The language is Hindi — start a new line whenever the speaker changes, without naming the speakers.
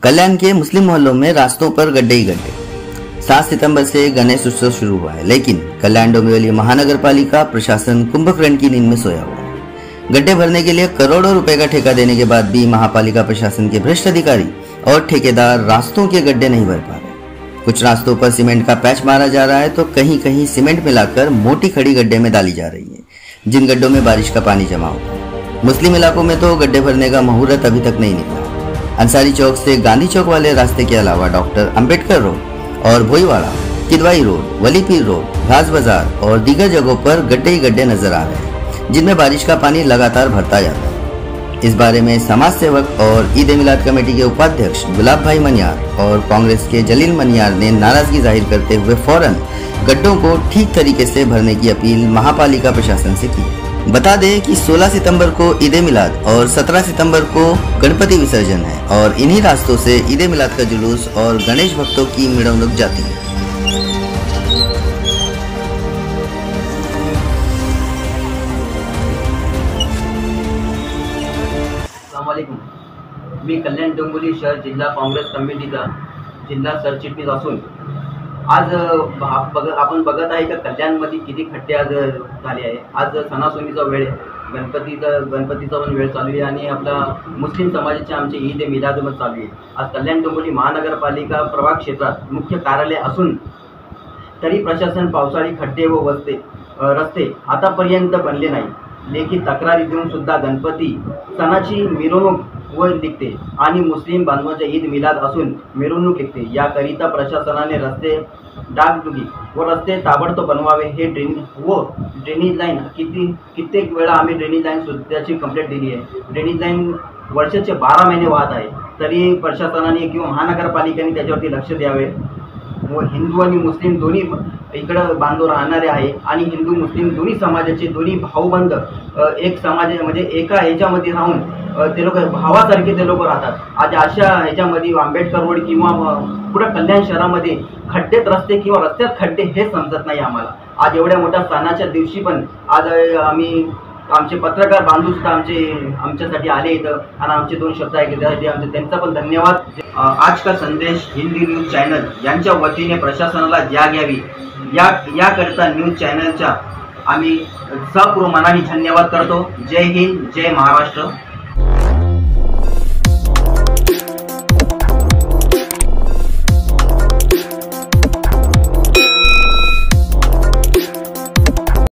कल्याण के मुस्लिम मोहल्लों में रास्तों पर गड्ढे ही गड्ढे। 7 सितंबर से गणेश उत्सव शुरू हुआ है, लेकिन कल्याण डोंबिवली महानगर पालिका प्रशासन कुंभकर्ण की नींद में सोया हुआ है। गड्ढे भरने के लिए करोड़ों रुपए का ठेका देने के बाद भी महापालिका प्रशासन के भ्रष्ट अधिकारी और ठेकेदार रास्तों के गड्ढे नहीं भर पा रहे। कुछ रास्तों पर सीमेंट का पैच मारा जा रहा है तो कहीं कहीं सीमेंट मिलाकर मोटी खड़ी गड्ढे में डाली जा रही है, जिन गड्ढों में बारिश का पानी जमा होता है। मुस्लिम इलाकों में तो गड्ढे भरने का मुहूर्त अभी तक नहीं निकला। अंसारी चौक से गांधी चौक वाले रास्ते के अलावा डॉक्टर अंबेडकर रोड और भोईवाड़ा, किदवाई रोड, वलीपीर रोड, घास बाजार और दीगर जगहों पर गड्ढे ही गड्ढे नजर आ रहे हैं, जिनमें बारिश का पानी लगातार भरता जाता है। इस बारे में समाज सेवक और ईद ए मिलाद कमेटी के उपाध्यक्ष गुलाब भाई मनियार और कांग्रेस के जलील मनियार ने नाराजगी जाहिर करते हुए फौरन गड्ढों को ठीक तरीके से भरने की अपील महापालिका प्रशासन से की। बता दें कि 16 सितंबर को ईद ए मिलाद और 17 सितंबर को गणपति विसर्जन है और इन्हीं रास्तों से ईद ए मिलाद का जुलूस और गणेश भक्तों की मिड़ौनुक जाती है।
मी कल्याण डोंबिवली शहर जिल्हा काँग्रेस कमिटीचा जिल्हा सरचिटणीस असून आज आपण बघत आहे की कल्याणमध्ये किती खड्डे आज झाले आहे। आज सणासुदीचा वेळ आहे, गणपतीचा पण वेळ चालू आहे आणि आपला मुस्लिम समाजाचे आमचे ईद ए मिलाद पण चालू आहे। आज कल्याण डोंबिवली महानगरपालिका प्रभाग क्षेत्रात मुख्य कार्यालय असून तरी प्रशासन पावसाळी खड्डे व रस्ते आतापर्यंत बनले नाही। लेखी तक्रारी देऊन सुद्धा गणपती सणाची मिरवणूक व निघते आणि मुस्लिम बांधवांचा ईद मिलाद असून मिरवणूक निघते। याकरिता प्रशासनाने रस्ते डागडुगी व रस्ते ताबडतोब बनवावे। हे ड्रेनेज लाईन कित्येक वेळा आम्ही ड्रेनेज लाईन सुद्धाची कंप्लेंट दिली आहे। ड्रेनेज लाईन वर्षाचे 12 महिने वाहत आहे, तरी प्रशासनाने किंवा महानगरपालिकेने त्याच्यावरती लक्ष द्यावे। व हिंदू आणि मुस्लिम दोन्ही इकडे बांधव राहणारे आहे आणि हिंदू मुस्लिम दोन्ही समाजाचे दोन्ही भाऊबंद एक समाज म्हणजे एका ह्याच्यामध्ये राहून ते लोक भावासारखे ते लोक राहतात। आज अशा ह्याच्यामध्ये आंबेडकर रोड किंवा पुढे कल्याण शहरामध्ये खड्डेत रस्ते किंवा रस्त्यात खड्डे हे समजत नाही आम्हाला। आज एवढ्या मोठ्या सणाच्या दिवशी पण आज आमचे पत्रकार बांधव सुद्धा आमच्यासाठी आले इथं आणि आमचे 2 शब्द ऐकले, त्यासाठी त्यांचा पण धन्यवाद। आज का संदेश हिंदी न्यूज चॅनल यांच्या वतीने प्रशासनाला द्यावी याकरिता न्यूज चॅनलचा आम्ही सपूर्ण मनाने धन्यवाद करतो। जय हिंद, जय महाराष्ट्र।